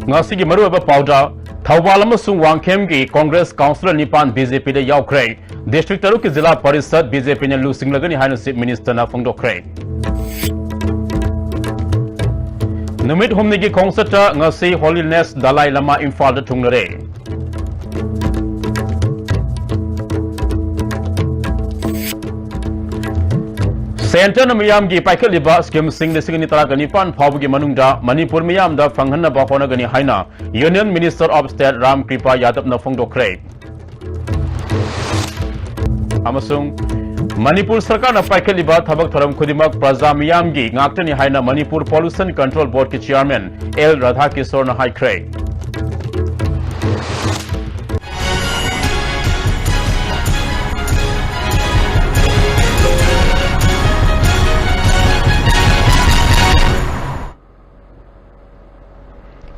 ngasi gi maru ba pauda thawal amasung wangkhem gi congress councilor nipan bjp da yaukre district taru ki zila parishad bjp ne lusing lagani haina chief minister na phongdokre numit humni gi khongsata ngasi holiness dalai lama imphal da thungnare Center Miyam gi Paikal Liba scheme sing the Signi Taragani Pan Pawgi Manungda, Manipur Miyam da Fanghana Bahonagani Haina, Union Minister of State Ram Kripa Yadav Nafongdo Kray. Amasung Manipur Sarkar na Paikal Liba Tabak Taram Kudimak Praza Miyam gi Ngaktani Haina Manipur Pollution Control Board ki Chairman L Radha Kishore na High Kray.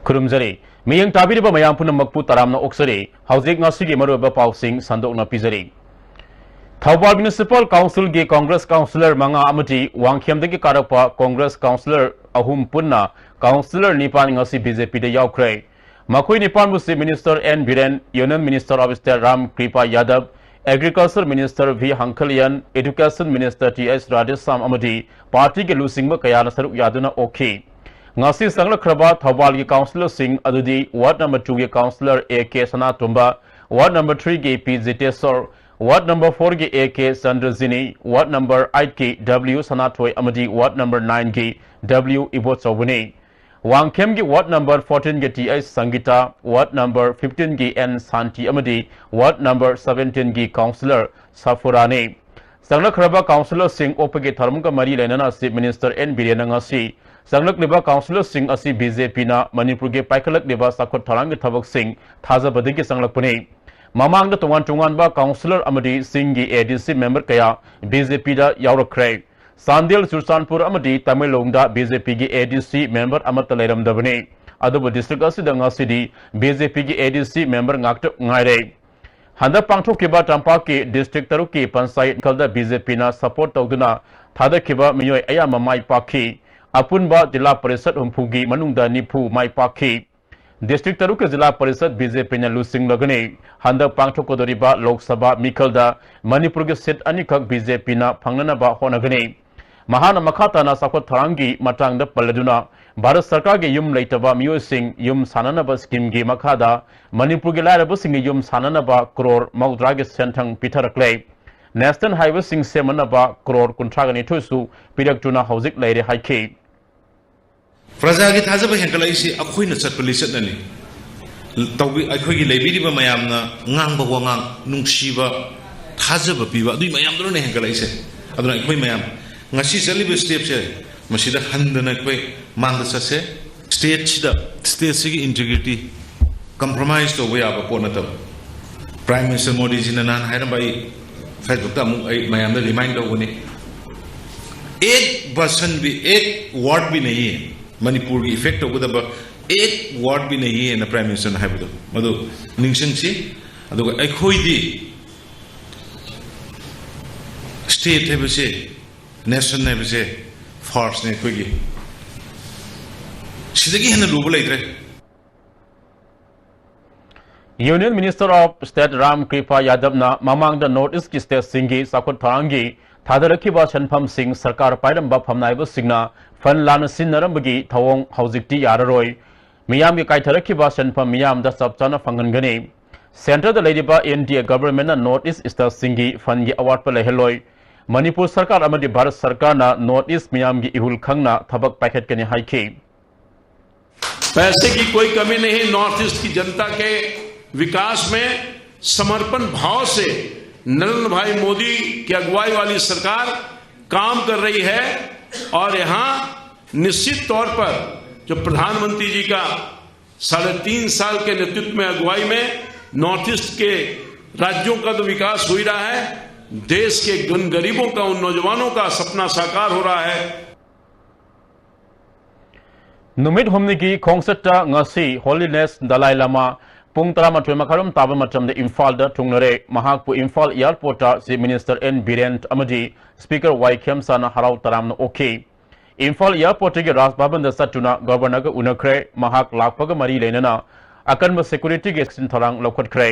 Kurumzari, Miyang Tabi ba mayam punam magpu taram na oksari, Hausik ngasigi maru ba pausing sandok na pizari. Thawbal Municipal Council gi Congress Councilor Manga Amati, Wangkhem dagi karakpa Congress Councilor Ahum Punna, Councilor Nipan ngasi BJP de yaukray. Makui Nipan Musi Minister N. Biren, Union Minister of State Ram Kripa Yadav, Agriculture Minister V. Hankalian, Education Minister T.S. Radesam Amati, Party ge lusing ba kaya nasaruk yaduna okay. Ngasi sangla kraba Thawbal gi councilor Singh adudi ward number 2 gi councilor AK Sana Tumba, ward number 3 gi P Zitesor, ward number 4 gi AK Sandrazini, ward number 8 gi W Sanatoy amadi ward number 9 gi W Ibotsawuni. Wangkhem gi ward number 14 gi TS Sangita, ward number 15 gi N Santi amadi ward number 17 gi councilor Safurani. Sangla kraba councilor Singh opage tharmka mari lenana Chief Minister N Birena ngasi Sanglak liba Councilor Singh asi BJP na Manipur ge Paikalak liba Sakot Tharang ge Thabak Singh Thaza Badigi Sanglak Pune Mamang da Tungan ba Councilor Amadi Singh gi ADC member kaya BJP da Yaurakray Sandil Sursanpur Amadi Tamilong da BJP gi ADC member Amatalairam Dabane Adubu district asi da ngasidi BJP gi ADC member ngakta ngaire Handa Pangthok kiba Tampak ki district taruki Pansai kalda BJP na support tawduna Thada kiba miyoy aya mamai pakhi Apunba Jila Parishad Humpugi Manungda Nipu Mai Pakhi District Taruka Jila Parishad BJP na lusing lagani Handa Pangthok Kodoriba Lok Sabha Mikalda Manipur ge seat anikak BJP na phangnana ba honagani Mahana Makhata na Sakot Tharangi matangda paladuna Bharat Sarkar ge yum leitaba miyo sing yum sanana ba scheme ge makhada Manipur ge lairaba sing yum sanana ba crore maudra ge senthang pitharakle National Highway sing semana ba crore kuntragani thusu pidaktuna hauzik leire haike Praja ki thaza ba henkala isi akhoi na chat police nani tawbi akhoi gi lebi ba mayam na ngang ba wangang nungsi ba thaza ba piba dui mayam dro ne henkala ise aduna akhoi mayam ngasi chali ba step se masida handana koi mangda sa se state sigi integrity compromise to we aba pona ta Prime Minister Modi ji na nan hairam bai Facebook ta mu ai mayam da remind do ne ek person bi ek ward bi nahi hai Manipur ki effect of the eight ward be nahi na Prime Minister Habido. Madu Ningshan si, aduga Ekhoi state have say, nation have say, force ne Kogi. Sidagi Hana Rubulate. Union Minister of State Ram Kripa Yadav na Mamang the Northeast State Singi Sakot Tharangi Thadaraki ba Chanpham Singh Sarkar Pairam ba Phamnaiba Singna Fan Lana Sinarambagi Thawong Hauzikti Yararoi Miyam ki Kaitharaki ba Chanpham Miyam da Sabchana Fangangani Center the Ladyba India Government na Northeast State Singi Fan gi award pa leheloi Manipur Sarkar amadi Bharat Sarkar na Northeast Miyam gi ihul khangna thabak packet kani haike पैसे की कोई कमी नहीं north east की जनता के विकास में समर्पण भाव से नरेंद्र भाई मोदी की अगुवाई वाली सरकार काम कर रही है और यहां निश्चित तौर पर जो प्रधानमंत्री जी का 3.5 साल के नेतृत्व में अगुवाई में नॉर्थ ईस्ट के राज्यों का तो विकास हो ही रहा है देश के गरीबों का उन नौजवानों का सपना साकार हो रहा है Numit Humniki Kongsetta Ngasi Holiness Dalai Lama Pung Taramatwe Makaram Taba Matam the Imphal da Tungnare Mahakpu Imphal Airport Chief Minister N Birent Amadi Speaker Waikem Sana Harau Taram Okay Imphal airport के Raj Bhavan सचुना governor उनख्रे महाक लापग मरी लेना अकन security के थोरांग लौखत्रे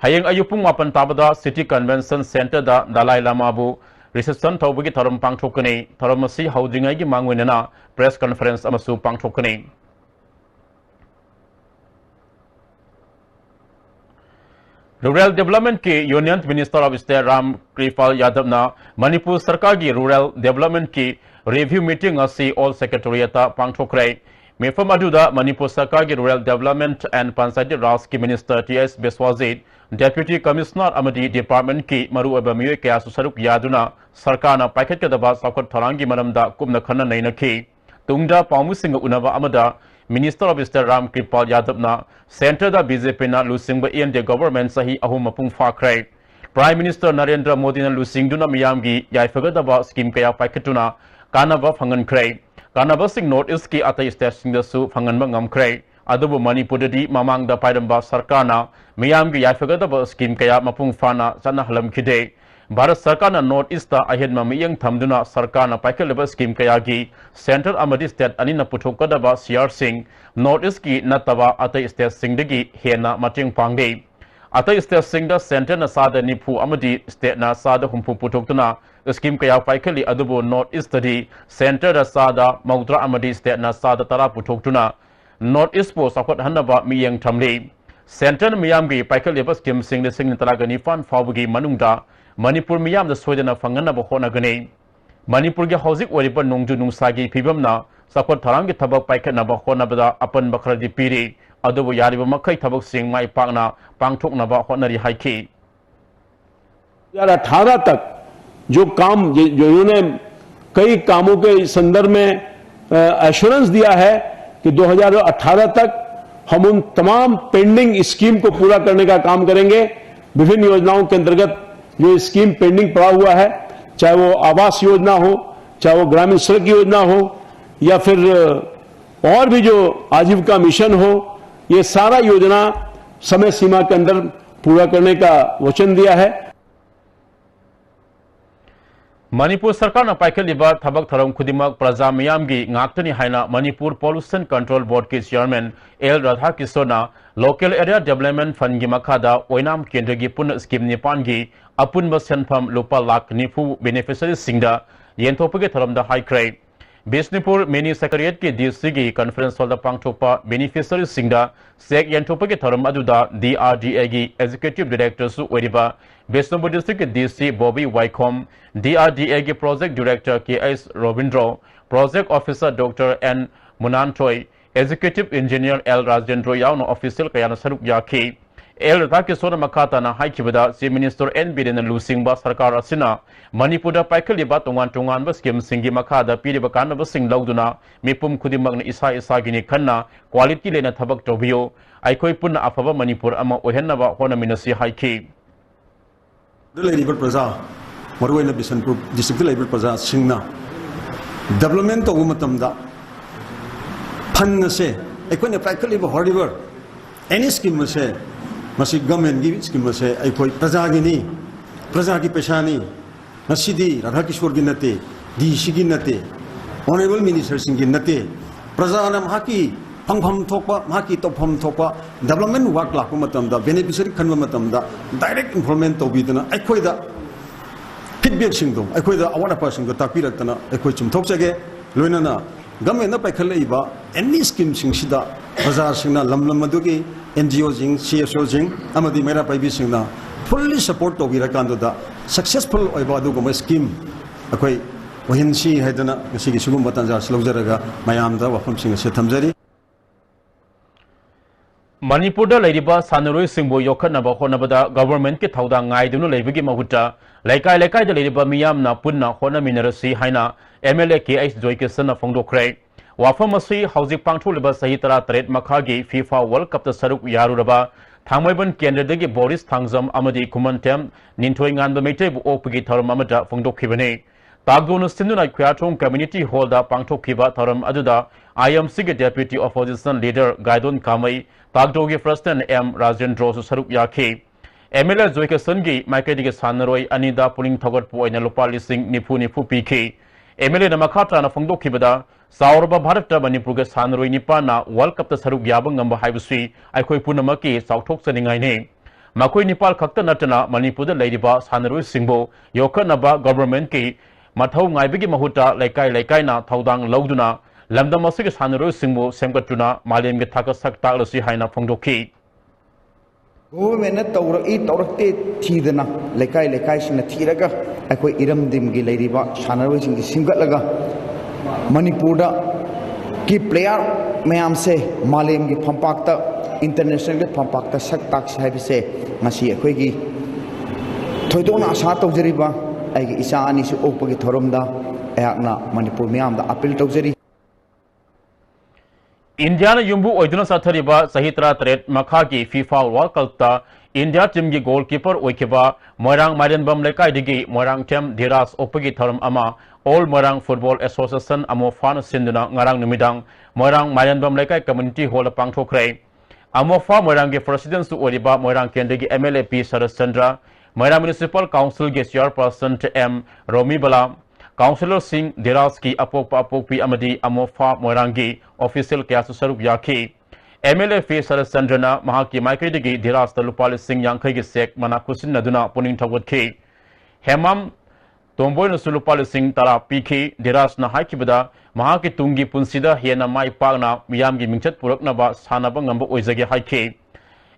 हयेंग अयुपुंग मापन ताबदा city convention centre दा Dalai लामाबु reception थौबगी थरम पांगथोकने थरम मसी हौजिंगाई की मांगवेना प्रेस कॉन्फ्रेंस अमसु पांगथोकने रूरल डेवलपमेंट के union minister of state Ram Kripal Yadav ना मणिपुर सरकार की रूरल डेवलपमेंट की रिव्यू मीटिंग असी ऑल सेक्रेटरिएट पांगथोकरे मेफम अदुदा मणिपुर सरकार की rural development and Panchayati Raj की minister TS Biswajit deputy commissioner अमदी डिपार्टमेंट की मरुअब मियोय कया सरुक यादुना सरकार पाइखटकदबा साखत थरांगी मरमदा कुमना खन्ना नैनखी तुंगदा पामुसिंग उनबा अमदा minister of state Ram Kripal Yadav ना सेंटर दा बीजेपी ना लुसिंग एनडीए गवर्नमेंट सही अहुम मपुंग फाख्रे प्राइम मिनिस्टर नरेंद्र मोदी ना लुसिंग दुना मियामगी याइफगदबा स्कीम कया पाइखटुना कानबा फंगनख्रे कानबा सिंग नॉर्थ ईस्ट की अतई स्टेट सिंगदसु फंगनबा ngमख्रे अदुबु मणिपुरदि ममांगदा पाइरंबा सरकारना मियामगी याइफगदबा स्कीम कया मपुंग फाना चना हलमखिदे भारत सरकार नॉर्थ ईस्ट अहेन मियंग थमदुना सरकार पाइखलबा स्कीम कयागी सेंट्रल अमदी स्टेट अनिना पुथोकदबा सीआर सिंह नॉर्थ ईस्ट की नतबा अतई स्टेट सिंगदगी हेना मटिंग पांगदे अतई स्टेट सिंगदा सेंट्रल साद निफु अमदी स्टेट ना साद हुंफु पुथोकतुना स्कीम कया पाइखली अदुबु नॉर्थ ईस्ट दी सेंट्रल सादा मौद्रा अमदी स्टेट ना साद तरा पुथोकतुना नॉर्थ ईस्ट पो सखत हनबा मियंग थमले सेंट्रल मियामगी पाइखलीबा स्कीम सिंग सिंग तरागनी फान फावगी मनुंगदा मणिपुर मियाम सोजना फंगनब होनगने मणिपुर के हौजिक ओरिबा नोंजु नुंसागी फिबमना सखत थरांग की थबक पाइखनब होनबदा अपन बखरदि पीरी अदुबु यारिबा मखै थबक सिंग माइ पाकना पांगथोकनब होनरी हाइखी 2018 तक जो काम जो इन्होंने कई कामों के संदर्भ में एश्योरेंस दिया है कि 2018 तक हम उन तमाम पेंडिंग स्कीम को पूरा करने का काम करेंगे। विभिन्न योजनाओं के अंतर्गत जो स्कीम पेंडिंग पड़ा हुआ है, चाहे वो आवास योजना हो, चाहे वो ग्रामीण सड़क योजना हो, या फिर और भी जो आजीविका मिशन हो, ये सारा योजना समय सीमा के अंदर पूरा करने का वचन दिया है। मणिपुर सरकार पाइखलीबा थबक थरम खुदिमक प्रजा मियामगी ngaktani haina Manipur pollution control board के चेयरमैन एल राधा किशोरना लोकल एरिया डेवलपमेंट फंड की मखादा ओइनाम केंद्र की पुन स्कीम निपान की अपुनब सेनफम लुपा लाख निफु बेनिफिशियरी सिंगदा येंथोपगे थरमदा हाइख्रे बिष्णुपुर मिनी सेक्रेटरिएट की डीसी की कॉन्फ्रेंस हॉल पांगथोपा बेनिफिशियरी सिंगदा सेक येंथोपगे थरम अदुदा डीआरडीए की एग्जीक्यूटिव डायरेक्टर सु ओरिबा बिष्णुपुर डिस्ट्रिक्ट के डीसी बॉबी वाइकॉम डीआरडीए के प्रोजेक्ट डायरेक्टर के S Robindro project officer doctor N Munanthoi executive engineer L Rajendra याउन ऑफिशियल कयाना सरुक याखी एल राधा किशोर मखाताना हाइखिबदा चीफ मिनिस्टर एन बिरेन लुसिंगबा सरकार असिना मणिपुर पाइखलीबा तोंगान तोंगानबा स्कीम सिंगी मखादा पीरिबा कानबा सिंग लौदुना मिपुम खुदिमगन इसा इसागिनी खन्ना क्वालिटी लेना थबक तोबियो आइखोय पुन्ना अफबा मणिपुर अमा ओहेनबा होनमिनसी हाइखी प्रजा मरुआइन बिशनपुर डिस्ट्रिक्ट प्रजा सिंगना डेवलपमेंट तौब मतमदा फंड से अखोइन पाइखलीबा हॉरिवर एनी स्कीम से मसी गवर्नमेंट की स्कीम से अखोई प्रजा की पैसानी मसीदी राधा किशोर की नते डीसी की नते ऑनरेबल मिनिस्टर सिंह की नते प्रजा की फंगफम थोपा माकी तोफम थोपा डेवलपमेंट वर्क लाख मतमदा बेनिफिशियरी खनब मतमदा डायरेक्ट इन्फॉर्मेंट तौबीदना अखोइदा फीडबैक सिंगदो अखोइदा अवार्ड पर्सन को ताकपीरक्तना अखोइ चुमथोकजगे लोइनना गवर्नमेंट पाइखलइबा एनी स्कीम सिंगसिदा प्रजा सिंगना लम अदुगी एनजीओ सिंग सीएसओ सिंग अमदी मेरा पाइबी सिंगना फुल्ली सपोर्ट तौबीरकांदुदा सक्सेसफुल ओइबा अदुगुम स्कीम अखोइ वहिनसी हैदना ngasi gi sugum batanza slauजरगा मयामदा वफम सिंग से थमजरी मणिपुर सानुरोई सिंह योखनब होनबदा गवर्नमेंट के थौदा गाइदुनु लेबगी महुता लेकाय लेकाय लेरिबा मियामना पुन्ना होनमिनरसी हाइना एमएलए के एच जोइकेसन फोंदोख्रे वाफम असि हौजिक पांगथोलिबा सही 13 मखागी फीफा वर्ल्ड कप ता सरुक यारुरबा थांगमैबन केंद्रदगी बोरिस थांगजम अमदी कुमनटेम निंथोइंगान मेटेबु ओपगी थरम अमदा फोंदोखिबने तागदोन सिंधुना ख्याथों कम्युनिटी हॉल दा पांगथोखिबा थरम अदुदा आईएमसी के डेप्यूटी ऑपोजिशन लीडर गाइदोन कामई तागदो के प्रेसिडेंट एम राजेंद्र सरुक याखी एमएलए जोइकेसन की माइकेडी के सानरोई अनिदा pulling थगत पोइना लुपा लिसिंग निफु पीखी MLA na makatra na fongdokhibada saurba bharata manipur ge sanroi nipa na world cup ta saruk yaba ngamba haibusui aikoi punamaki sauthok chaningai ne makoi nipal khakta natana manipur da leidiba sanroi singbo yokhanaba government ki mathau ngaibigi mahuta laikai na thaudang lauduna lamdam asige sanroi singbo semgatuna malem ge thaka sak taglasi haina fongdokhi government taurakte thidana laikai sina thiraga akoi iramdim gi leiriba sanaroi sing simgatlaga manipur da ki player mayam se malem gi phampakta international ge phampakta sak tak sai bise ngasi akoi gi thoidona asa tawjariba ai gi isa ani su okpagi thoromda ayakna manipur mayam da appeal tawjari India na yumbu oiduna sathariba sahitra tret makha ki FIFA World Cup ta India team gi goalkeeper oikiba Moirang Marianbam lekai digi Moirang tem Dhiras opagi tharam ama All Moirang Football Association amo fan sinduna ngarang numidang Moirang Marianbam lekai community hall pangthokre amo fa Moirang ge president su oriba Moirang kendegi MLA P Saras Chandra Moirang Municipal Council ge chairperson M Romi Bala Councillor Singh Dhiras ki apokpi amadi amofa Moirangi official kaya saruk yaki MLA P Saras Chandrana mahaki maikridigi Dhiras talupali Singh Yankai gi sek mana kusin naduna puning thawat ki Hemam Tomboy na sulupali Singh tara piki Dhiras na haikibada mahaki tungi punsida hena mai pagna miyam gi mingchat purakna ba sanaba ngamba oizagi haiki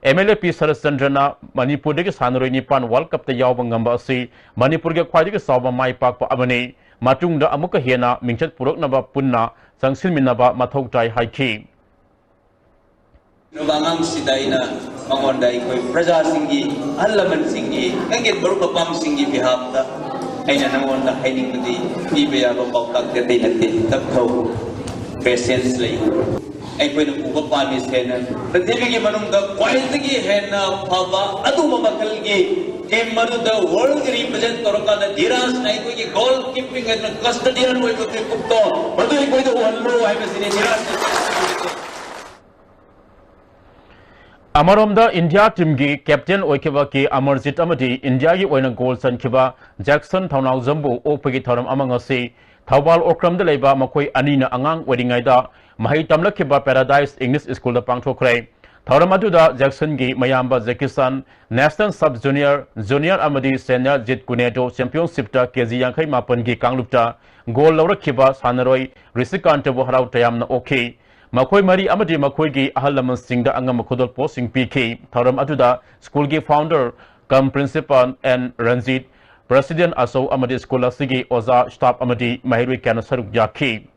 MLA P Saras Chandrana Manipur degi sanroi nipan World Cup ta yawba ngamba asi Manipur ge khwaidagi sawba mai pakpa abani matungda amuka hena mingchat puroknaba punna sangsilminaba mathok tai haiki Nubangang sidaina mangondai koi praja singi allaman singi ngangit baru kapam singi bihabda aina nangonda haining mudi ibeya ba pautak te natte tapthau patience lei ai koi nu uba pami sena prithivi gi manungda kwaidagi hena phaba adu mabakal gi team maruda world represent toraka da Dhiras nai koi gi goal keeping and custodian koi ko kupto madu koi do hallo ai besine Dhiras Amaromda India team gi captain oikiba ki Amarjit amadi India gi oina goal sankiba Jackson Thaunau Zambu opagi thoram amangasi Thawbal okramda leiba makoi anina angang wedingai da mahai tamlakiba Paradise English School da pangthokre thoram aduda Jackson gi mayamba Jackson National Sub Junior amadi senior jit kunedo championship ta kg yankai mapan gi kanglupta goal lawrakhiba sanaroi Risikante bo harau tayamna okay Makoi Mari Amadi Makoi gi ahalaman singda angam makodol posting PK thoram aduda school gi founder cum principal and Ranjit president aso amadi school asigi oza staff amadi mahirui kana saruk yaki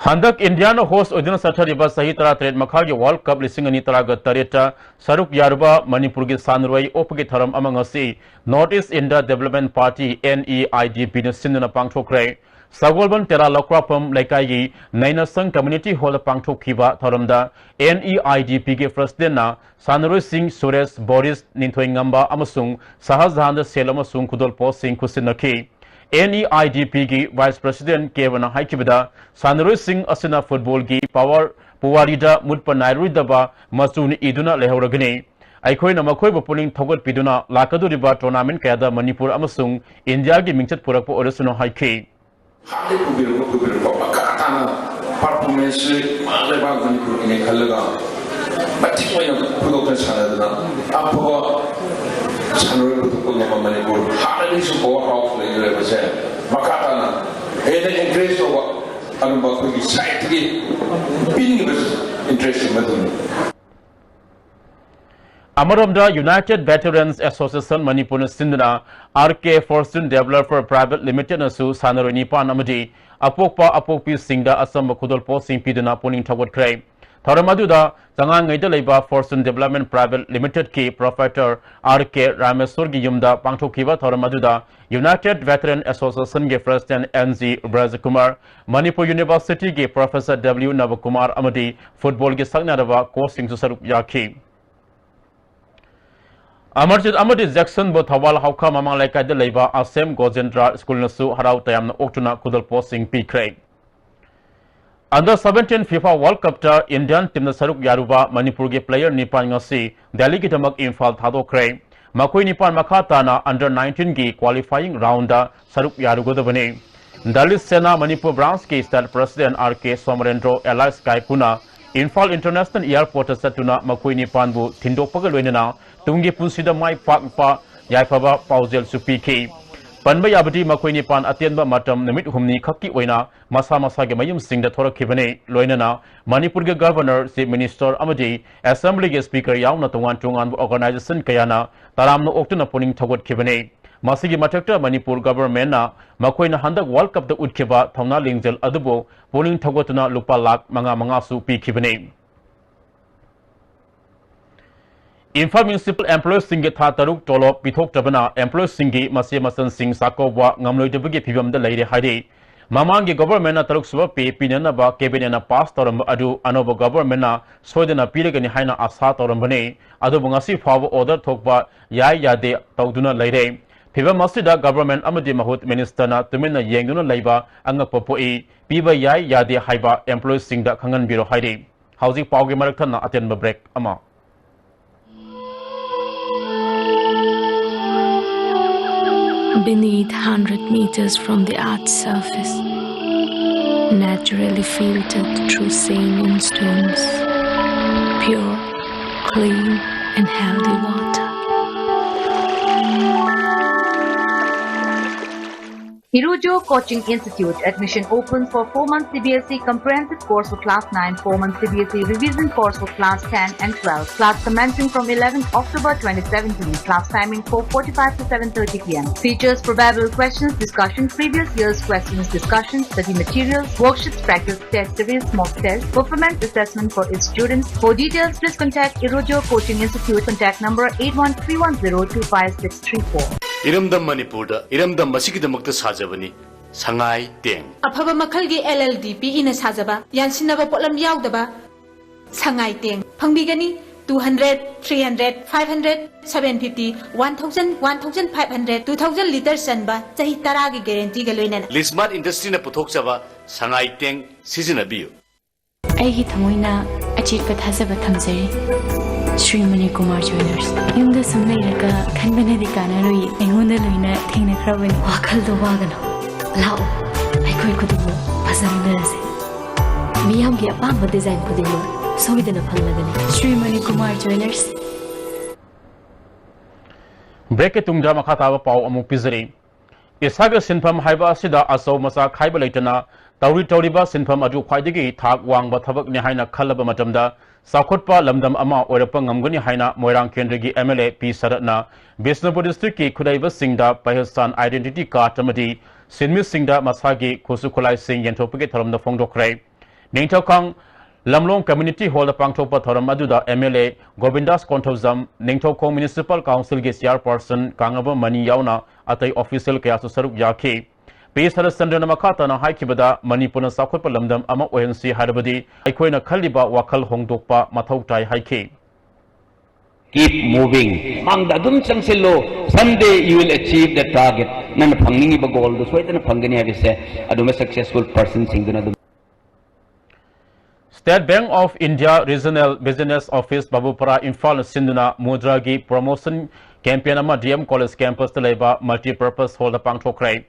Handak Indiana host Odina Sathariba Sahitra Trade Makhagi World Cup Lisingani Taraga Tareta Saruk Yaruba Manipur gi Sanroi Opagi Tharam amangasi North East India Development Party NEIDP na Sinduna Pangthokre Sagolban Tera Lokrapam Laikai Nainasang Community Hall Pangthokhiba Tharamda NEIDP gi President na Sanroi Singh Suresh Boris Ninthoi Ngamba amasung Sahajhan Selam amasung Kudol Post Singh Kusinaki NEIDP gi Vice President Kevana Haikibada Sanroi Singh Asina Football gi Power Puwarida Mutpa Nairuidaba Masuni Iduna Lehoragani Aikoi na makoi bapuling thogot piduna lakaduriba tournament kayada Manipur amasung India gi mingchat purakpo orasuno haiki Hali kubiru pakatana performance maleba Manipur ini khalaga batik moya pudokan sanadana apo Sanroi putuk ngama Manipur hali su power house le base makatana ene interest oba anu bakoi gi site gi pini bas interest madun Amaromda United Veterans Association Manipur Sindana RK Fortune Developer Private Limited nasu Sanaroi Nipan amadi apokpi singda asam kudol po sing piduna puning thawat krai Thoramaduda Jangang Ngaida Leiba Fortune Development Private Limited ki Proprietor RK Rameswar gi yumda pangthokhiba Thoramaduda United Veteran Association gi President NG Brajakumar Manipur University gi Professor W Navakumar amadi football gi sagnaraba coaching saruk yaki Amarjit Amadi Jackson bo Thawal Hauka Mamang Laikai de Leiba Asem Gojendra School nasu harau tayam na oktuna kudal posting P Craig Under 17 FIFA World Cup ta Indian team na saruk yaruba Manipur ge player nipan ngasi Delhi ki damak Imphal thadokre makoi nipan makata na under 19 gi qualifying round da saruk yarugodabani Dalit Sena Manipur branch ki state president RK Somarendro Elias Kaipuna Imphal International Airport satuna makoi nipan bu thindokpaga loinana tungi punsida mai pakpa yaifaba pauzel supiki Panba yabati makoi nipan atienba matam namit humni khakki oina masa masa ge mayum singda thorakhibane loinana Manipur ge governor chief minister amadi assembly ge speaker yauna tongan tongan organization kayana taramno oktuna poning thogot khibane masigi mathakta Manipur government na makoi na handak world cup da utkhiba thongna lingjel adubo poning thogotuna lupa lakh manga su pi khibane Imphal Municipal Employees Singi Tha Taruk Tolop Pithok Tabana Employees Singi Masi Masan Singh Sakobwa Ngamloi Debagi Pibam the Lady Hadi Mamangi government na Taruk Suba P Pinana Ba Cabinet na Pass Toram Adu Anobo government na Sweden Piragani Haina Asa Torambane Adu Bungasi Fawa Order Tokba Yai Yade Tauduna Lady Piva Masida government Amadi Mahut Minister na Tumina Yanguna Laiba Anga Popoi Piva Yai Yade Haiba Employees Singh da Kangan Biro Hadi Housing Paugi Marakana Aten Break Ama Beneath 100 meters from the Earth's surface, naturally filtered through sand stones, pure, clean and healthy water. Hirujo Coaching Institute admission open for 4-month CBSE comprehensive course for class 9, 4-month CBSE revision course for class 10 and 12. Class commencing from 11th October 2017. Class timing 4:45 to 7:30 p.m. Features probable questions, discussion, previous year's questions, discussion, study materials, worksheets, practice test series, mock test, performance assessment for its students. For details, please contact Hirujo Coaching Institute. Contact number 81310256634. Iramdam Manipurda, Iramdam Masikidamukta Sajabani, Sangai Teng. Apaba Makalgi LLDP in a Sajaba, Yansinaba Polam Yaudaba, Sangai Teng, Pangbigani, 200, 300, 500, 750, 1000, 1500, 2000 liters Sanba, Tahitaragi guarantee Galwin. Lismart industry na Putoksava, Sangai Teng, Season Abu. Aitamoina, a cheap but has a batamseri. Sri Mani Kumar Jewelers. Yunda Sumnairaka, Kanbanadikana Rui, Engunda Luna, Tina Craven, Wakal the Wagano. Lao, I could do Pasanas. Miyamgi a bamba design for the moon, so we didn't apologize. Sri Mani Kumar Jewelers. Break it Tunga Makata Pau Amu Pizari. Isaga Sinpam Haiba Sida Aso Masa Kaiba Latana, Tauri Toriba Sinpam Adu Kwaidigi, Tag Wang Batabak Nihina Kalaba Matamda. Sakotpa Lamdam Ama Orapa Ngamguni Haina Moirang Kendrigi MLA P Saratna Bisnapur District ki Kudaiba Singda Pakistan Identity Card Tamadi Sinmi Singda Masagi Kusukulai Singh Yentopake Thoram the Fongdokre Ningtokang Lamlong Community Hall the Pangtopa Thoram Maduda MLA Govindas Kontozam Ningtokong Municipal Council ge Chairperson Kangaba Mani Yauna Atai Official Kayasu Saruk Yaki Peace Sandra Makata na Haikibada, Manipuna Sakota Lamdam Ama ONC Hadabadi, Ikoina Kaliba Wakal Hongdokpa Matautai Haiki. Keep moving. Mangdadum Sangsilo, someday you will achieve the target. Nan Pangini Bagol, the Sweat and Pangani have said, a successful person sing. State Bank of India Regional Business Office Babupara Imphal Sinduna Mudragi Promotion Campaign Ama DM College Campus Taleba Multi-Purpose Hall the Pangtokrai.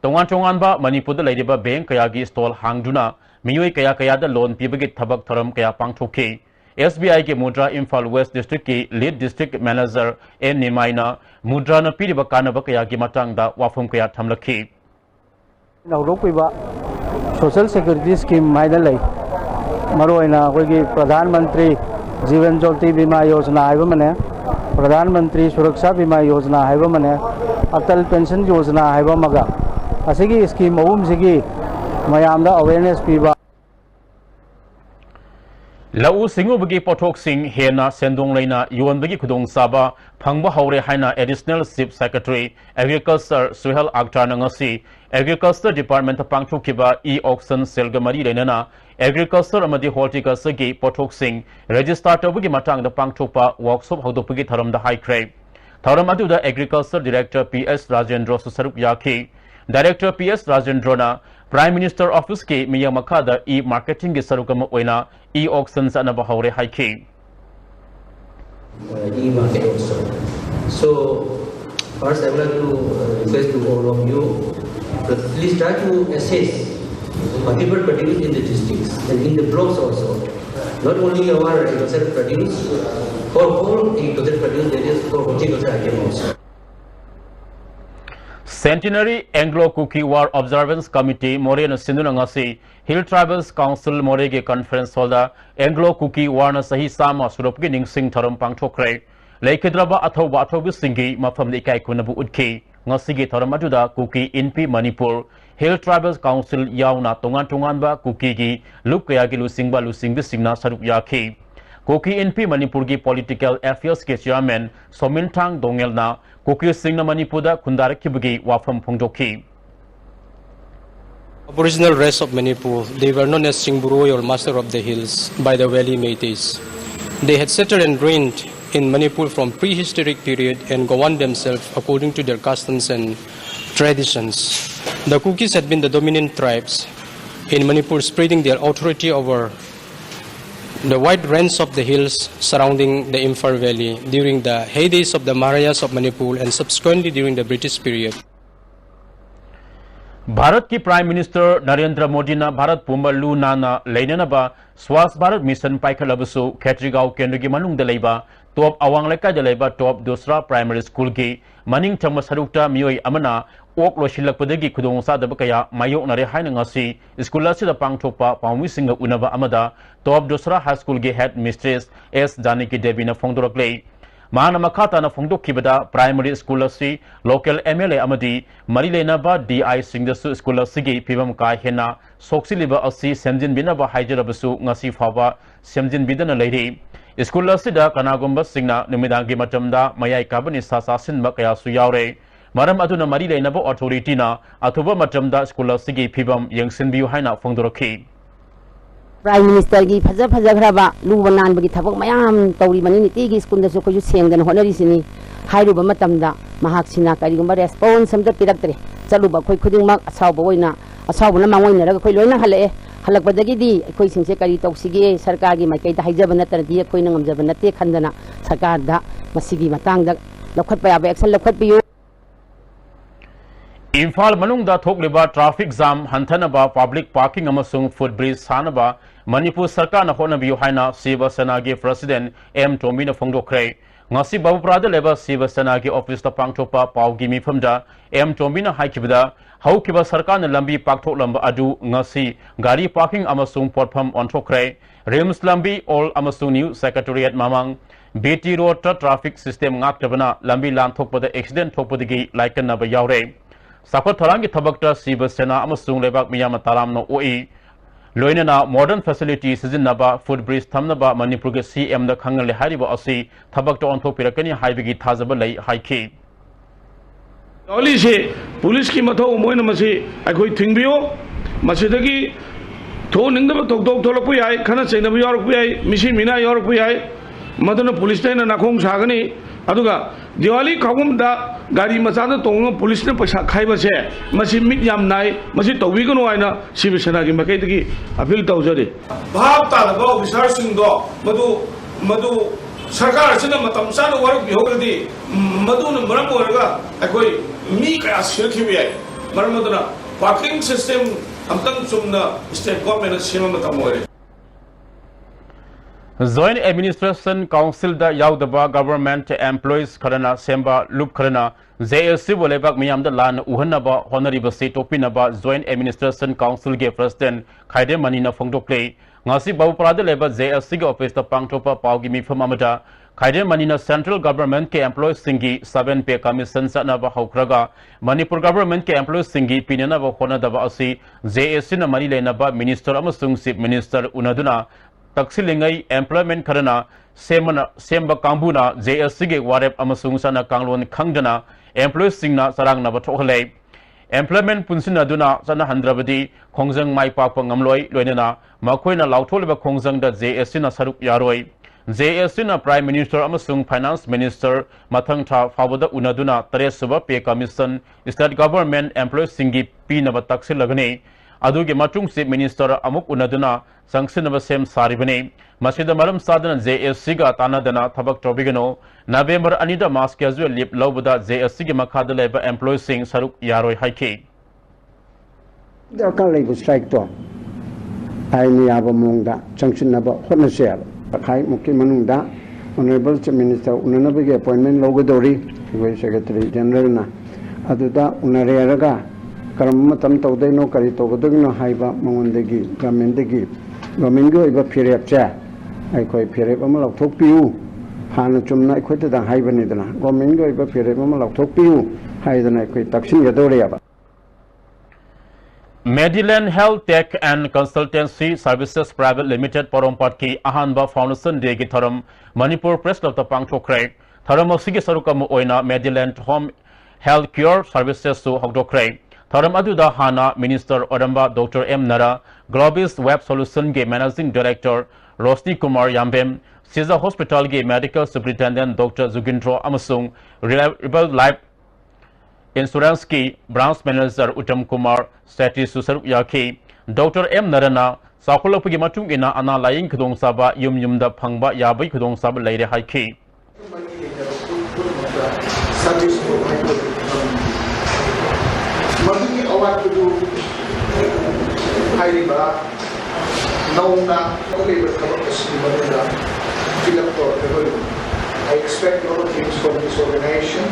Tongan ba Manipur da Ladiba Bank Kayagi stall hangduna, Miyui Kaya da loan Pibagit Tabak Taram Kaya Pangtoki. SBI ke Mudra Imphal West District ki Lead District Manager N Nimaina, Mudra na Piriba Kanaba Kayagi Matang da Wafum Kaya Tamlaki. Naurupiba Social Security Scheme Maidalai Maroina Wigi Pradhan Mantri Jivan Jyoti Bima Yojana Haibamane, Pradhan Mantri Suraksha Bima Yojana Haibamane, Atal Pension Yojana Haibamaga. Asigi scheme Om Sigi Mayamda awareness Piba Lau Singu Bagi Potok Singh Hena Sendong Lena Yuan Bagi Kudong Saba Pangba Haure Haina Additional Chief Secretary Agriculture Suhel Akhtar Nangasi Agriculture Department of Pangchu Kiba E-Auction Selgamari Renana Agriculture Amadi Horticulture Gi Potok Singh Register Tabagi Matang the Pangchupa Workshop Hodopagi Tharam the High Crave Tharam Adu the Agriculture Director P.S. Rajendra Susaruk Yaki Director PS Rajendrona Prime Minister Office ke miyang makada e-marketing ki sarukam oina e-auction sa nabahaure haiki. E-market also. So first I would like to request to all of you, please try to assess whatever produced in the districts and in the blocks also. Not only our agricultural produce, for all agricultural produce there is for horticultural item also. Centenary Anglo-Kuki War Observance Committee More na sinunangasi Hill Tribals Council More ge conference holda Anglo-Kuki War na sahi sama surup gi ningsing tharam pangthokre Laikhidraba athoba athobi singi mafam ikai kunabu udki ngasi gi tharam aduda Kuki NP Manipur Hill Tribals Council yauna tongan ba Kuki gi lup kaya gi lusingba lusing bisingna sarup yakhi Kuki NP Manipur gi Political Affairs ke Chairman Somintang Dongelna Kuki Singna Manipuda Kundarak Kibagi Wafam Pongjoki. Aboriginal race of Manipur, they were known as Singburoi or Master of the Hills by the Valley Métis. They had settled and reigned in Manipur from prehistoric period and governed themselves according to their customs and traditions. The Kukis had been the dominant tribes in Manipur, spreading their authority over the wide range of the hills surrounding the Imphal Valley during the heydays of the Maharayas of Manipur and subsequently during the British period. Bharat ki Prime Minister Narendra Modi na Bharat Pumbalu nana leinanaba Swas Bharat Mission Paikhalabasu Khetrigao Kendra gi manung da leiba top awang lekai da leiba top dosra primary school gi maning thangma sarukta mioi amana ok losilakpadagi khudong sadaba kaya mayok nare haina ngasi school asida pangthopa pawmi singa unaba amada top dosra high school gi head mistress S Janaki Devi na phongdoraklei Mana makata na phongdokkibada primary school asi local MLA amadi marilena ba DI singdasu school asigi pibam ka hena soksiliba asi semjin binaba haijarabasu ngasi fawa semjin bidana leiri school asida kanagomba singna numidangi matamda mayai kabani sasasin ba kaya su yaure maram aduna marilena ba authority na athuba matamda school asigi pibam yengsinbiu haina phongdorakhi Prime Minister gi phaja khraba luba nan bagi thabak mayam tawri mani niti gi skunda so koju sengdan honari sini hairuba matamda mahak sina kari gumba response samda piraktre chaluba khoi khuding mak asawba oina asawbuna mangoina raga khoi loina halae halak badagi di khoi singse kari tawsigi sarkar gi maikai da haijaba natardi khoi nangam jaba natte khandana sarkar da masigi matang da lokhat pa yaba action lokhat piyu Imphal manungda thokliba traffic jam hantanaba public parking amasung footbridge sanaba Manipur Sarkar na honabiu haina Shiva Sena gi President M Tomina phongdokre ngasi babuprada leba Shiva Sena gi office ta pangthopa pawgi mifamda M Tomina haikibda haukiba Sarkar na lambi pakthok lamba adu ngasi gari parking amasung porpham onthokre Rims lambi all amasung new secretariat mamang BT road traffic system ngaktabana lambi lan thokpada accident thokpadagi laikan naba yaure Sakot Tharangi Thabakta Shiva Sena amasung lebak miyama taram no oi Loinana modern facilities sizinaba footbridge thamnaba Manipur ge CM da khangal hariba asi thabakta onthokpirakani haibigi thajaba lei haiki Oli se police ki mathau moina masi akhoi thingbiyo masidagi tho ningdaba toktok tholakpu yai khana chainaba yorokpu yai misi mina yorokpu yai madana police na nakhong sagani aduga Diwali kagumda gari masada tongo police ne paisa khaiba se masi mit yam nai masi towi gano aina Shiva Sena gi makai dagi appeal tawjari bhab ta da officer sing do madu sarkar sina matam sana warak bi hogradi madu na maram oraga akoi mi ka asirkhi bi ai maramaduna parking system amtang sumna state government sima matam ore Joint Administration Council da yaudaba government employees kharana semba loop kharana JSC bolebak miyam da lan uhanaba honorable se topinaba Joint Administration Council ge President Khaide Manina phongdoklei ngasi babuprada leba JSC ge office ta pangthopa pawgi mifam amada Khaide Manina Central Government ke employees singi 7 pay commission sanaba haukraga Manipur Government ke employees singi pinana ba khona daba asi JSC na mani lenaba Minister amasung Chief Minister unaduna Taksilingai employment karana semba kambuna JSC ge warep amasung sana kanglon khangdana employees singna sarang na bathokhle employment punsina duna sana handrabadi khongjang mai pa ngamloi loinana makhoina lautholba khongjang da JSC na saruk yaroi JSC na Prime Minister amasung Finance Minister mathang tha fawada unaduna tare suba pay commission state government employees singi pinaba taksilagani adugi matung Chief Minister amuk unaduna sangsinaba sem saribani masida maram sadana JSC ga tanadana thabak tobigano November anida mass casual leave lobada JSC gi makhada leba employees sing saruk yaroi haiki Darkar labor strike to ai ni abamongda sanctionaba hotna share pakai mukhi manungda honorable chief minister unanabagi appointment logodori we secretary general na aduda unareraga karam tam tawdaino kari tawdagno haiba mangondagi government go iba phirep cha ai koi phirep ama lokthok piu hana chumna khoi ta dang haibani dana government go iba phirep ama lokthok piu haidana koi taksin yadori aba Mediland Health Tech and Consultancy Services Private Limited Porompat ki Ahanba Foundation Day ki Tharam Manipur Press Club ta pangthokre Tharam asigi sarukam oina Mediland Home Health Care Services su hokdokre Tharam aduda hana Minister Odamba Dr. M. Nara Globis Web Solution ge Managing Director Rosni Kumar Yambem Caesar Hospital ge Medical Superintendent Dr. Zugindro amasung Reliable Life Insurance ki branch manager Uttam Kumar Seti Susaruk Yaki Dr. M. Narana Sakulapagi matung ina ana laing kudong saba yum da phangba yabai kudong saba laire haiki I expect a lot of things from this organization.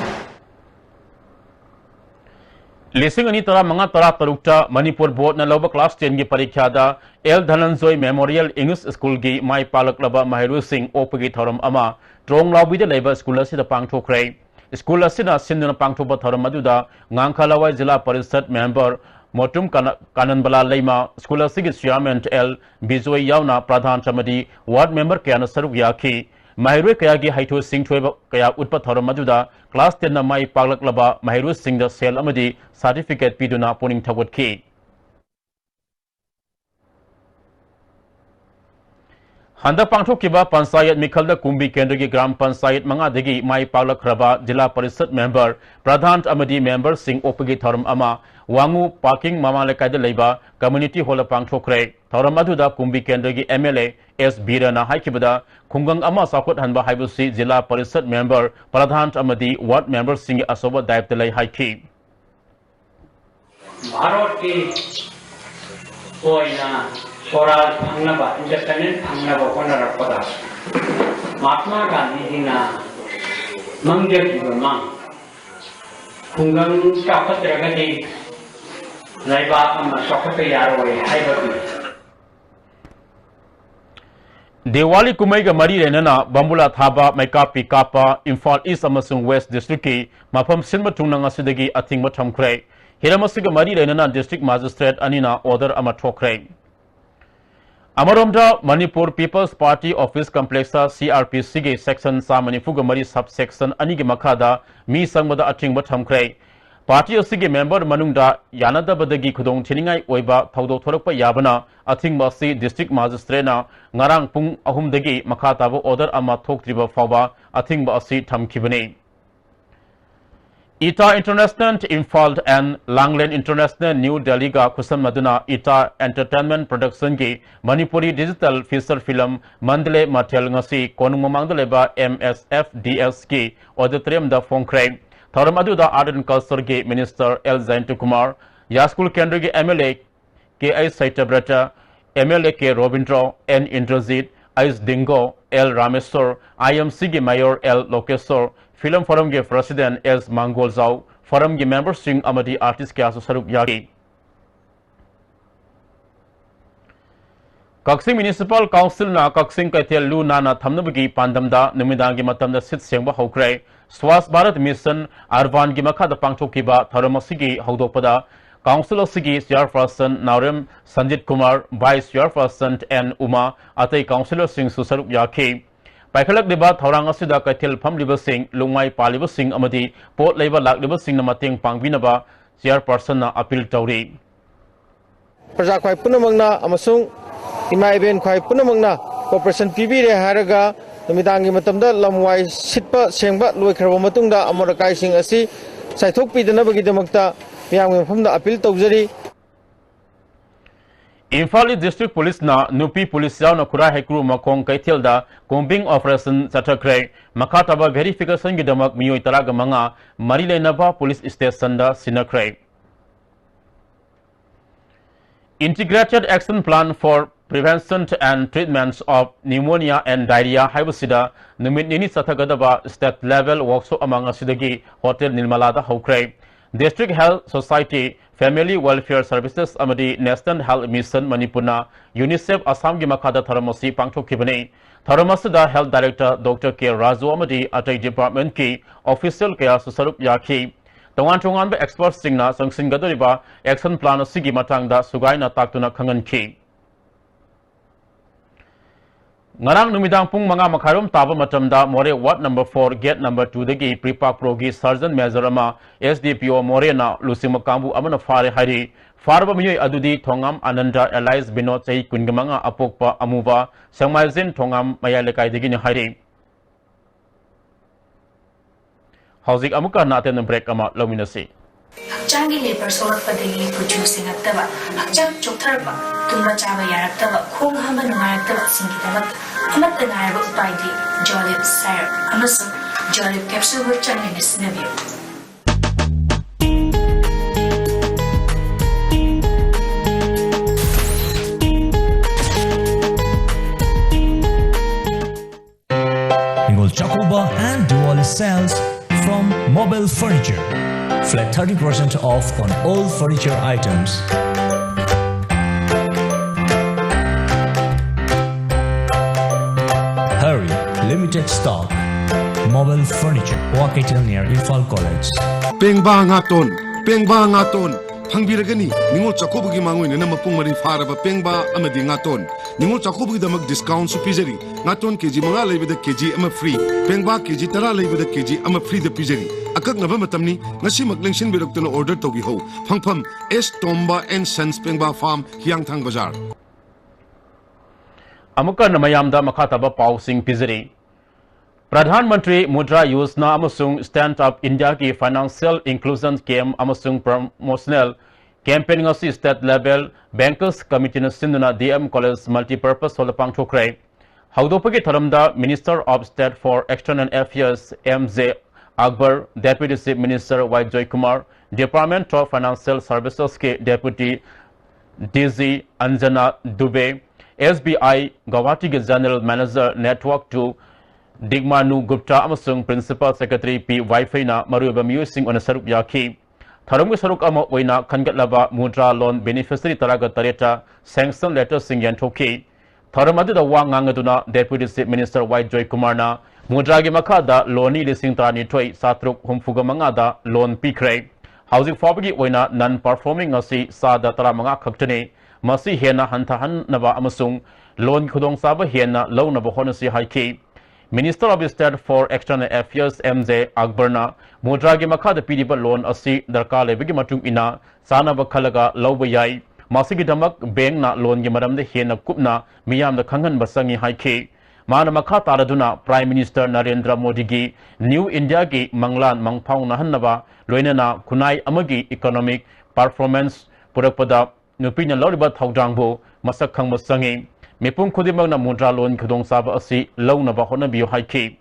Lising ani tara mga tara tarukta Manipur board na loba class 10 gi parikha da L Dhananjoy Memorial English School gi mai palak laba Mahiru Singh opagi thoram ama trong lawi de leba school asida pangthokre school asina sinduna pangthoba thoram aduda ngangkhalawai jila parishad member Motum Kananbala Leima school asigi chairman L Bijoy yauna pradhan samadi ward member kyana saruk yaki Mahiru kaya gi haitho Singh thoiba kaya utpa thoram aduda class 10 na mai palak laba Mahiru Singh da sel amadi certificate piduna poning thawat ki Handa pangthok kiba panchayat mikhalda kumbi kendra gi gram panchayat manga degi mai palak raba jila parishad member pradhan amadi member Singh opagi thoram ama wangu parking mamalekai da leiba community hall pangthokre thoram aduda kumbi kendra gi MLA S Birana haikibada khungang ama sakot hanba haibusi jila parishad member pradhan amadi ward member Singh asoba daipta lei haiki Bharat ki koina Swaraj Bhangnaba, independent Bhangnaba Honorapada. Mahatma Gandhi Dina Mangjak Ibamang Kungang Kapat Ragati Naiba Ama Sokata Yarway Haibati. Diwali Kumaiga Mari Renana, Bambula Thaba, Maikapi Kapa, Imphal East Amasung West District ki Mapam Sinmatunanga Sidagi Ating Matam Kray. Hiramasiga Mari Renana District Magistrate Anina Order Amatokray. Amaromda Manipur People's Party Office Complexa CRPC ge section sa Manifuga Mari subsection ani ge makhada mi sangmada ating batham krai party asige member manungda yanada badagi khudong thiningai oiba thaudo thorakpa yabana ating masi district magistrate na ngarang pung ahum dagi makhata bo order ama thoktriba fawba ating ba asi thamkhibani Ita International Imphal and Langland International New Delhi ga khusam maduna Ita Entertainment Production ki Manipuri Digital Feature Film Mandale Mathel ngasi konung mamangdale ba MSFDS ki auditorium da phongkrai thoram adu da Art and Culture ki Minister L Zaintu Kumar Yaskul Kendra ki MLA K.I. Saitabrata MLA K. Robindro N. Indrajit Ais Dingo L. Rameswar IMC ki Mayor L. Lokeswar Film Forum ke President S. Mangolzau, Forum ke Member Singh Amadi Artist Kya Saruk Yaki. Kaksing Municipal Council na Kaksing Kaitel Lu Nana Thamnabagi Pandamda, Numidangi Matamda Sit Sengba Hokray, Swas Bharat Mission, Arvan Gimaka the Pangtokiba, Tharamasigi Hodopada, Council of Sigi, Chairperson Naurem Sanjit Kumar, Vice Chairperson N. Uma, Ate Councillor Singh Susaruk Yaki. Paikhalak diba thorang asida kaitel phamliba sing lungmai paliba sing amadi pot leiba lakliba sing na mateng pangbinaba chairperson na appeal tawri Praja khwai punamangna amasung ima event khwai punamangna cooperation pibire haraga नुमिदांगी मतमदा लमवाई सिटपा सेंगबा लोइखरबा मतुंगदा अमोरकाइसिंग असि साइथोकपिदनबगिदमक्ता मियामगे मफमदा appeal तौजरी Imphal District Police na Nupi Police na Kura Hekru Makong Kaithilda combing operation Chatakre Makataba verification gidamak Mio Taraga Manga Marile Nava Police Station da Sinakre. Integrated Action Plan for Prevention and Treatments of Pneumonia and Diarrhea Hybusida Numit Nini Satagadaba State Level Workshop among Asidagi Hotel Nilmalada Hokre. District Health Society Family Welfare Services Amadi National Health Mission Manipuna UNICEF Assam gi makada tharamasi pangthokibani tharamasuda Health Director Dr. K Razu Amadi Atai Department ki official kaya susarup yakhi tongan ba experts singna sangsingadoriba action plan sigi matangda sugaina taktuna khanganki Ngarang numidang pung mga makarum taba matamda More Ward number 4 gate number 2 dagi Pripak Progi Sergeant Major ama SDPO More na Lusima Kambu amana fare hari farba miyoy adudi Thongam Ananda Elias Binot Chai Kungamanga Apokpa Amuba Sangmaizin Thongam Mayalekai dagi ni hari Hauzik amuka natin break ama luminasi Hakchangi labor sorpadagi kuchu singaktaba hakchang choktarba tumba chaba yaraktaba khong hama nungaraktaba singidabat amatta ngaraba upaidi jolib syrup amasu jolib capsule bu changi nisnabiyo Ingol Chakoba and Diwali sales from Mobile Furniture. Flat 30% off on all furniture items. Hurry, limited stock. Mobile Furniture, Wakatel near Ifal College. Pengba ngaton. Hangbiragani, Ningol Chakobugi Mangu in Namapumari Faraba Pengba Amadi Ngaton. Ningol Chakobugi Damak discount supizeri. Ngaton KG Mangala with the KG am free. Pengba KG Tara with the KG am free the pizeri. Akak Navamatamni, Nasimak Lingshin Birokton order Togi Ho. Pangpam, S. Tomba and Sons Pengba Farm, Hyang Tang Bazar. Amuka Namayamda Makataba Pau Singh Pizeri. Pradhan Mantri Mudra Yojana amasung Stand Up India ki Financial Inclusion Scheme amasung Promotional Campaign ngasi State Level Bankers Committee na sinduna DM College Multipurpose Hall pangthokre. Haudopagi Tharamda Minister of State for External Affairs MJ Akbar, Deputy Chief Minister Y. Joy Kumar, Department of Financial Services ke Deputy DG Anjana Dubey, SBI Guwahati ke General Manager Network 2 Digmanu Gupta amasung Principal Secretary P. Wi-Fi na maruba musing on saruk yaki. Tharumgi saruk ama oina kangatlaba mudra loan beneficiary taraga tareta sanction letter singyan thoki. Tharamadu da wang ngangaduna Deputy Chief Minister Y. Joy Kumar na mudra gi makada loni lising tarani thoi satruk humfuga mangada loan pikre. Housing fobagi oina non-performing asi sada taramanga khaktane masi hena hantahan naba amasung loan khudong saba hena low naba honasi haiki. Minister of State for External Affairs MJ Akbarna Mudragi Makada Pidiba loan asi Darka Lebigi Matung ina Sana Bakalaga Lawayai Masigi Damak Beng na loan Yamaram the Hena Kupna Miyam the Kangan Basangi Haiki Mana Makata Araduna Prime Minister Narendra Modi gi New India gi Manglan Mangpau Nahanava Loinana Kunai Amagi Economic Performance Purapada Nupina Loriba Thaudangbo Masakang Basangi Mipung Kudimang na mudra loan kudong saba asi law na bahona biyo haiki.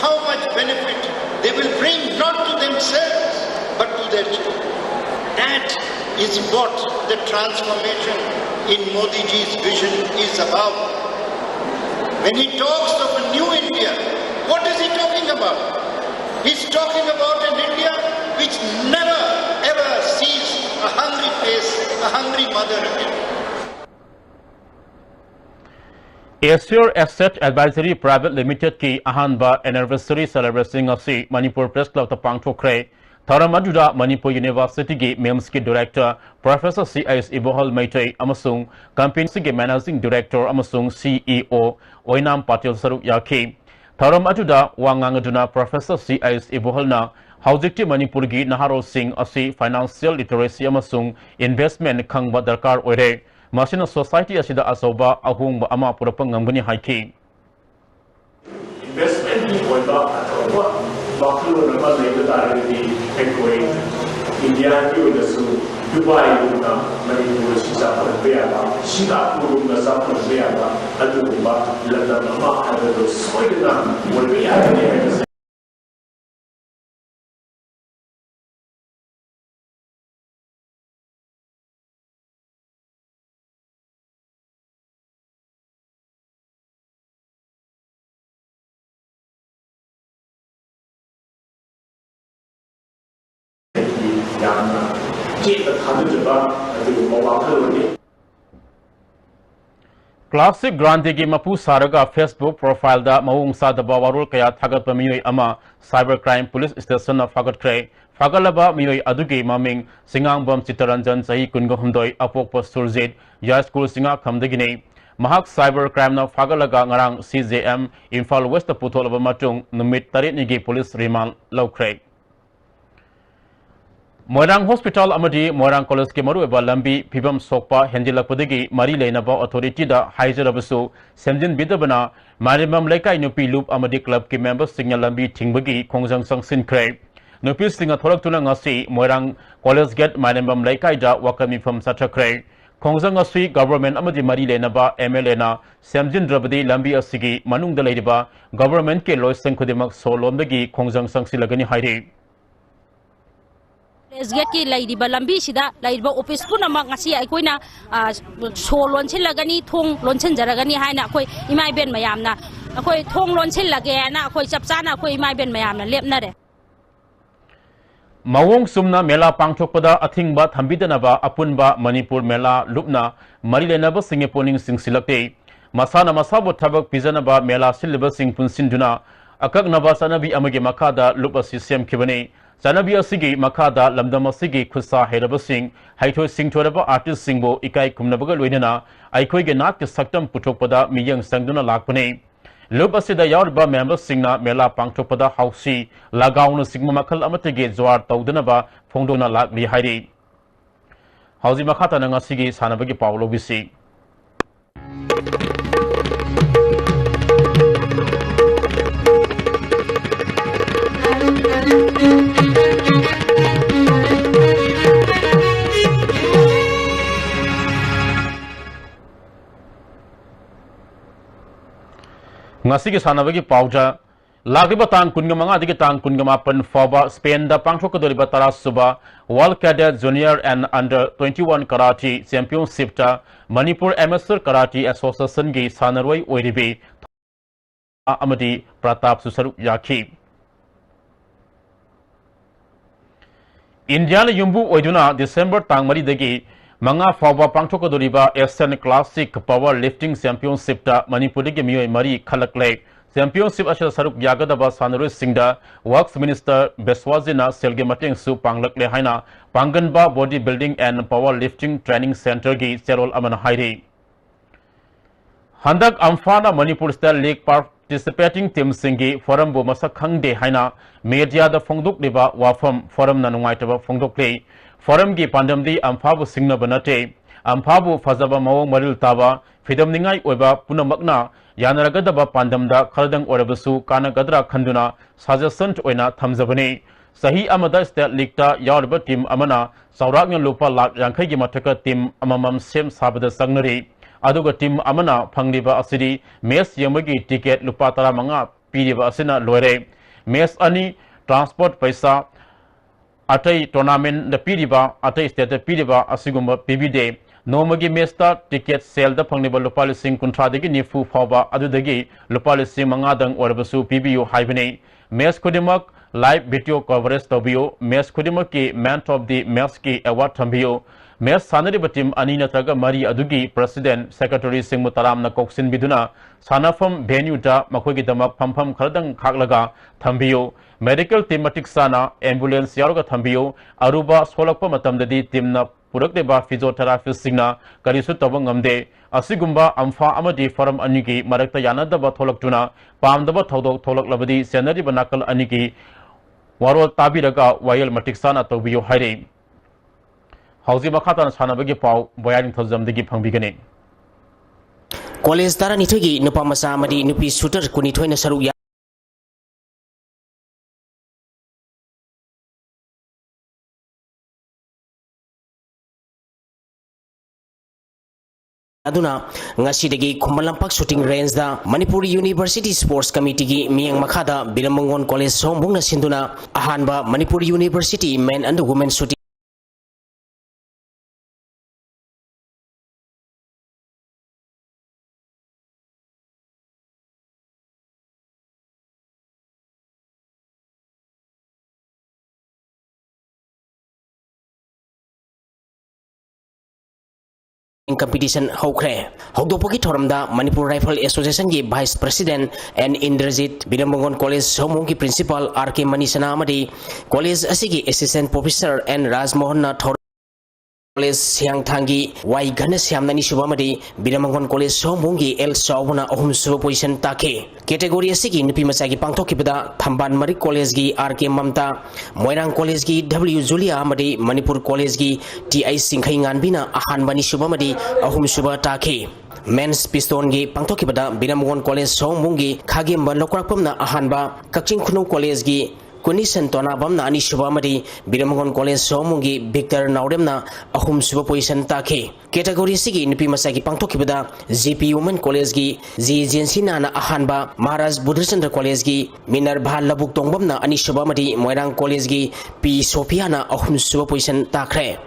How much benefit they will bring not to themselves but to their children. That is what the transformation in Modi ji's vision is about. When he talks of a new India, what is he talking about? He's talking about an India which never ever sees a hungry face, a hungry mother again. Assure Asset Advisory Private Limited ki ahanba anniversary celebration asi Manipur Press Club tapang thokre Tharamaduda Manipur University ki MEMS ki Director Professor C.S. Ibohal Maitai amasung company ki Managing Director amasung CEO Oinam Patil Saruk Yaki Tharamaduda wangangaduna Professor C.S. Ibohal na Haujikti Manipur gi Naharo Singh asi financial literacy amasung investment khangba darkar oire masina society asida asoba ahungba ama purapa ngambani haiki investment ni oiba atwa baklo nama lebe tare di ekoi India ki wajah se Dubai na Manipur sisa perbeaba Singapore na sa perbeaba adu ba lada nama ada do soina perbeaba ni Classic Grande ki mapu saraga Facebook profile da maung sa da bawarul kaya thagat pa miyoi ama cybercrime police station na fagat kre fagalaba miyoi adugi maming singang bam chitaranjan sahi kungo humdoi apok pa surjit ya school singa khamdagini mahak cybercrime na fagalaga ngarang CJM Imphal West putholaba matung numit tarit nigi police remand laukre Moirang Hospital amadi Moirang College ke maru eba lambi pibam sokpa henjilakpadagi mari leinaba authority da haijarabasu semjin bidabana marimam laikai nupi loop amadi club ke members signal lambi thingbagi khongjang sangsin kre nupi singa thorak tuna ngasi Moirang College gate marimam laikai da wakami pham sathakre khongjang ngasi government amadi mari leinaba MLA na semjin drabadi lambi asigi manungda leidiba government ke loisang khudimak solomdagi khongjang sangsilagani hairi Lesget ki laidiba lambi sida laidiba office puna mak ngasi aikoina so lonchen lagani thong lonchen jaragani haina akoi imai ben mayamna akoi thong lonchen lage na akoi chapchana akoi imai ben mayamna lepna re Mawong sumna mela pangthokpada athingba thambidanaba apunba Manipur mela lupna marilenaba singeponing singsilakte masana masabo thabak pijanaba mela silba singpun sinduna akaknaba sanabi amage makada lupa system kibane Sanabi asigi makada lamdam asigi khusa herabasing haithoi singthoraba artist singbo ikai kumnabaga loinana aikhoi ge nat ke saktam puthokpada miyang sangduna lakpane lob asida yarba members singna mela pangthokpada hausi lagauna singma makhal amatage zwar tawdanaba phongdona lakli hairi hausi makhata na ngasigi sanabagi paulo bisi ngasi ki sanabagi pauja lagriba tang kungamanga digi tang kungamapan faba Spain da pangthokadoriba tara suba World Cadet Junior and Under 21 Karate Championship ta Manipur Amateur Karate Association gi sanarwai oiribi amadi Pratap Susaru yakhi India la yumbu oiduna December tang mari dagi Manga Faba Pangthokadoriba Asian Classic Power Lifting Championship ta Manipur ge miyoi mari khalakle Championship asha saruk yagadaba sanaroi singda Works Minister Beswazina selge mateng su panglakle haina Panganba Body Building and Power Lifting Training Center gi serol aman hairi Handak Amphana Manipur Style League participating team singi forum bo masak khangde haina media da phongduk liba wafam forum na nungaitaba phongdokle Forum ki pandamdi amphabu singna banate amphabu fazaba mawong maril taba fidam ningai oiba punamakna yanaragadaba pandamda khaldang orabasu kana gadra khanduna suggestion oina thamjabani sahi amada state league ta yarba team amana sauraknya lupa lak yankhai gi mathaka team amamam sem sabada sangnari aduga team amana phangliba asiri mes yamagi ticket lupa tara manga piriba asina loire mes ani transport paisa Atai tournament the piriba atai state the piriba asigumba pbd nomagi mesta ticket sale da phangniba lupali sing kunthra degi nifu phawba adudagi lupali sing mangadang orabasu pbu haibane mes kodimak live video coverage tobiyo mes kodimak ki man of the match ki award thambiyo mes sanari batim ani nataga mari adugi president secretary sing mutaram na koksin biduna sanafam venue da makogi damak phampham khardang khaklaga thambiyo medical thematic sana ambulance yaroga thambiyo aruba solakpa matamdadi timna purakdeba physiotherapist singna karisu tabang ngamde asigumba amfa amadi forum anigi marakta yanadaba tholaktuna pamdaba thodok tholaklabadi senari banakal anigi warol tabiraga wayel matik sana tobiyo haire Hausi Makatan Sanabagi Pau, Boyarin Tozam the Gipangbiganin. College Tara Nitugi, Nupamasa Madi, Nupi Suter, Kunitoina Saruya. Aduna ngasidagi Kumalampak shooting range da Manipuri University Sports Committee gi miyang makada Biramangon College sombong na sinduna ahanba Manipuri University men and women shooting competition hokre hokdopagi thoramda Manipur Rifle Association gi Vice President and Indrajit Biramangon College somong gi Principal RK Manisana amadi College asigi Assistant Professor and Rajmohan na College Siang Thangi Wai Gana Siamnani Subamadi Biramangon College sombongi El Sawana Ohum Suba position take category asigi nupi masagi pangthokibada Thamban Mari College gi RK Mamta Moirang College gi W Julia amadi Manipur College gi TI Singkhai Nganbina ahanbani subamadi Ohum Suba take Men's Piston gi pangthokibada Biramangon College sombongi Khagimba Lokrakpamna ahanba Kakching Khunung College gi Kunisan Tonabam na ani subamadi Biramangon College somungi Victor Nauremna ahum suba position take category sigi nupi masagi pangthokibada GP Women College gi G Jensina na ahanba Maharaj Buddhachandra College gi Minarbha Labuk Tongbam na ani subamadi Moirang College gi P Sophia na ahum suba position takre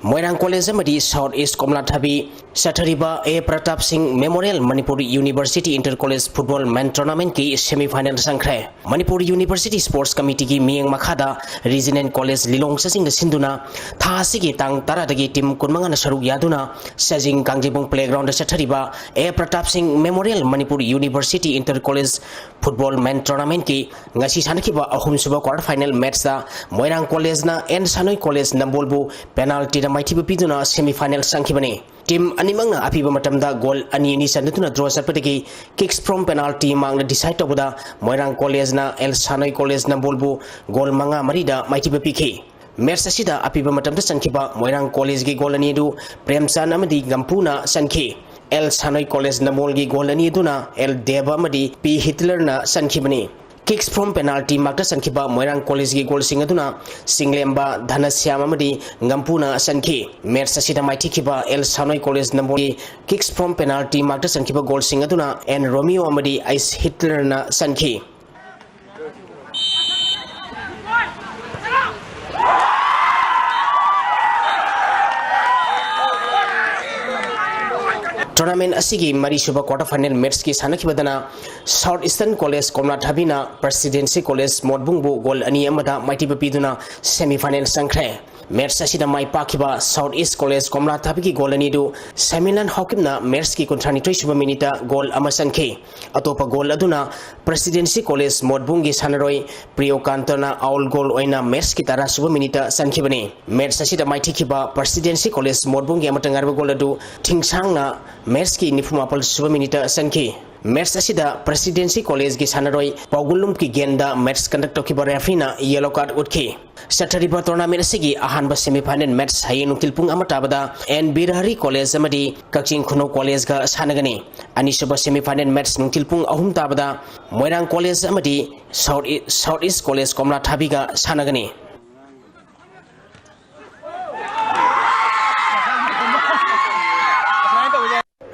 Moirang College amadi South East Komlathabi Sathariba A Pratap Singh Memorial Manipur University Inter College Football Men Tournament ki semi final sangkre Manipur University Sports Committee ki miyang makhada Resident College Lilong sasing na sinduna tha asigi tang tara dagi team kunmanga na saruk yaduna sajing Kangjibong Playground Sathariba A Pratap Singh Memorial Manipur University Inter College Football Men Tournament ki ngasi sanakiba ahum suba quarter final match da Moirang College na N Sanoi College Nambolbu penalty da maithiba piduna semi final sangkibani team animang na apiba matamda goal ani ni sanatuna draw sapatagi kicks from penalty mang na decide tobuda Moirang College na El Sanoi College Nambolbu goal manga marida maithiba pikhi match asida apiba matamda sankiba Moirang College gi goal ani du Premchan amadi Gampuna sankhi El Sanoi College Namol gi goal ani duna El Deva amadi P Hitler na sankibani kicks from penalty magda sankiba Moirang College gi goal singaduna Singlemba Dhanasyam amadi Gampuna sankhi match asida maithikiba El Sanoi College Namol kicks from penalty magda sankiba goal singaduna and Romeo amadi Ice Hitler na sankhi Tournament asigi mari suba quarter final match ki sanakibadana South Eastern College Komlathabina Presidency College Modbungbu goal ani amada maitiba piduna semi final sangkre match asida mai pakiba South East College Komlathabi ki goal ani du Semilan Hokimna match ki kontrani suba minita goal ama sankhe atopa goal aduna Presidency College Modbungi sanaroi Priyokantana aul goal oina match ki tara suba minita sankibani match asida maitikiba Presidency College Modbungi amatangarba goal adu thingsangna match ki nifumapal suba minita sankhi match asida Presidency College gi sanaroi Paugulum ki genda match conduct tokiba referee na yellow card utkhi Sathariba tournament asigi ahanba semi final match hayenu tilpung amatabada and Birhari College amadi Kakching Khuno College ga sanagani anisuba semi final match nung tilpung ahum tabada Moirang College amadi South East College Komlathabi ga sanagani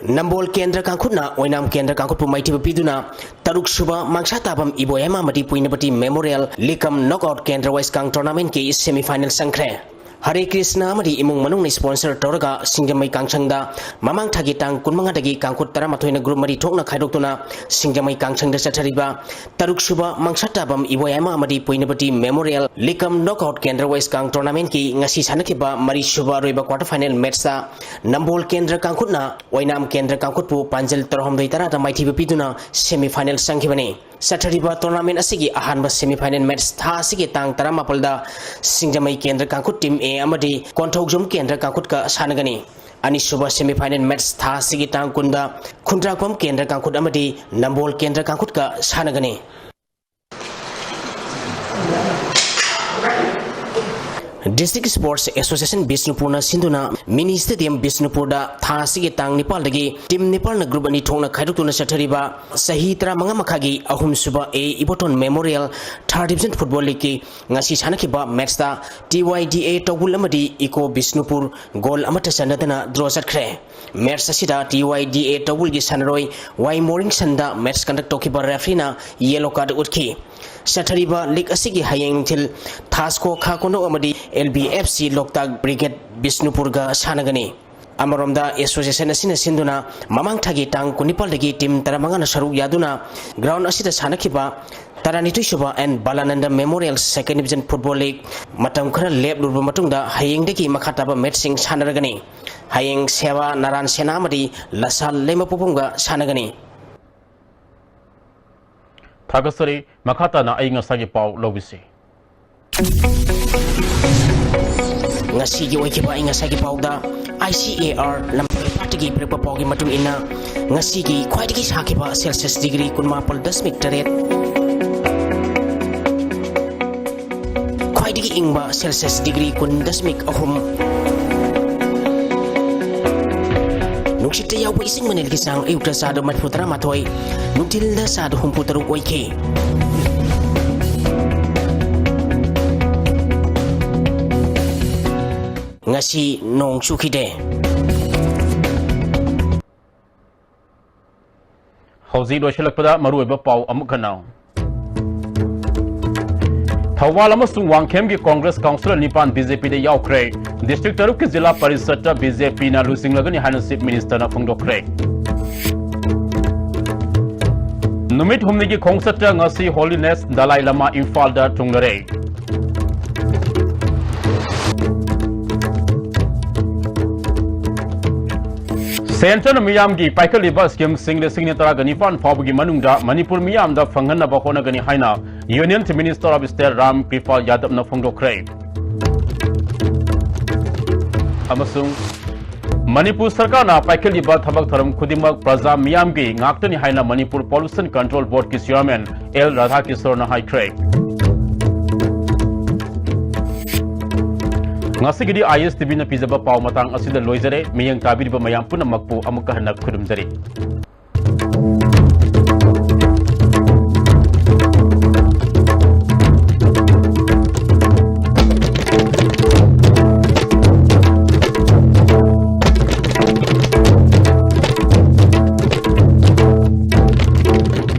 Nambol Kendra Kankutna, Oinam Kendra Kankut Maiti Piduna, Taruk Suba, Mangshatabam Iboyama Mati Puinapati Memorial, Likam Knockout Kendra West Kang Tournament ki semi final sangkre. Hare Krishna Amadi Imung Manung ni sponsor Toraga Singjamai Kangchangda Mamang Tagitang Kunmanga Dagi Kangkut Taramatoina Group Mari Tokna Khaidokuna Singjamai Kangchangda Sathariba Taruk Suba Mangshatabam Iboyama Amadi Puinapati Memorial Likam Knockout Kendra West Kang Tournament ki ngasi sanakiba Mari Suba Roiba quarter final match da Nambol Kendra Kangkutna Oinam Kendra Kangkutpu Panjal Tarhomdai Tarata Maiti Piduna semi final sangkibani Sathariba tournament asigi ahanba semi final match tha asigi tang taramapalda Singjamai Kendra Kangkut team A amadi Konthokjum Kendra Kangkut ka sanagani anisuba semi final match tha asigi tang kunda Khundrakpam Kendra Kangkut amadi Nambol Kendra Kangkut ka sanagani District Sports Association Bisnupurna Sinduna Mini Stadium Bisnupurda Thasigi Tang Nipalagi Team Nipalna Group ani Thongna Khaidukuna Satariba Sahitra Mangamakagi Ahum Suba A Iboton Memorial Third Division Football League ngasi sanakiba match ta TYDA Togul amadi Eco Bisnupur goal amata sanadana draw satkre match asida TYDA Togul gi sanaroi Y Moring Sanda match conduct tokiba referee yellow card utki Satariba League asigi hayeng til Thasko Khakono amadi LBFC Loktak Brigade Bisnupurga sanagani Amaromda Association asina sinduna mamang thagi tang kunipal lagi team taramangana saruk yaduna ground asida sanakiba Taranitu Shuba and Balananda Memorial Second Division Football League matam khara lep lurba matungda hayeng deki makhataba matching sanaragani hayeng sewa naran senamadi lasal lema pupunga sanagani Thagasari makata na ay ngasagi pau lobisi ngasi gi oikiba ngasagi pauda ICAR lampai patigi prepa paugi matung ina ngasi gi khwaidigi sakiba Celsius degree 18.8 khwaidigi ingba Celsius degree 10.3 Nuksita yawa ising manil kisang ayukta sa do matputra matoy nuktilda sa do humputaruk oike ngasi nong chukide Hauzi do shalakpada maruiba pau amukhanau Thawal amasung Wangkhem gi Congress Councillor Nipan BJP de yaukre District Taruk ki Zilla Parishad ta BJP na lusing lagani hana Chief Minister na phongdokre Numit humni gi khongsat ta ngasi Holiness Dalai Lama Imphal da tunglare Center Miyam gi Paikal Liba Scheme Single Signature Ganifan Pawgi Manungda Manipur Miyam da Fangana Bahona Gani Haina Union Minister of State Ram Kripal Yadav na Phongdokre Amasung Manipur Sarkar na Paikal Liba Thabak Tharam Khudimak Praja Miyam gi Ngaktani Haina Manipur Pollution Control Board ki Chairman L Radha Kishore na High Ngasigidi ISTV na pizaba pau matang asida loizare miyang tabiriba mayam puna magpu amukah hanak khudumjari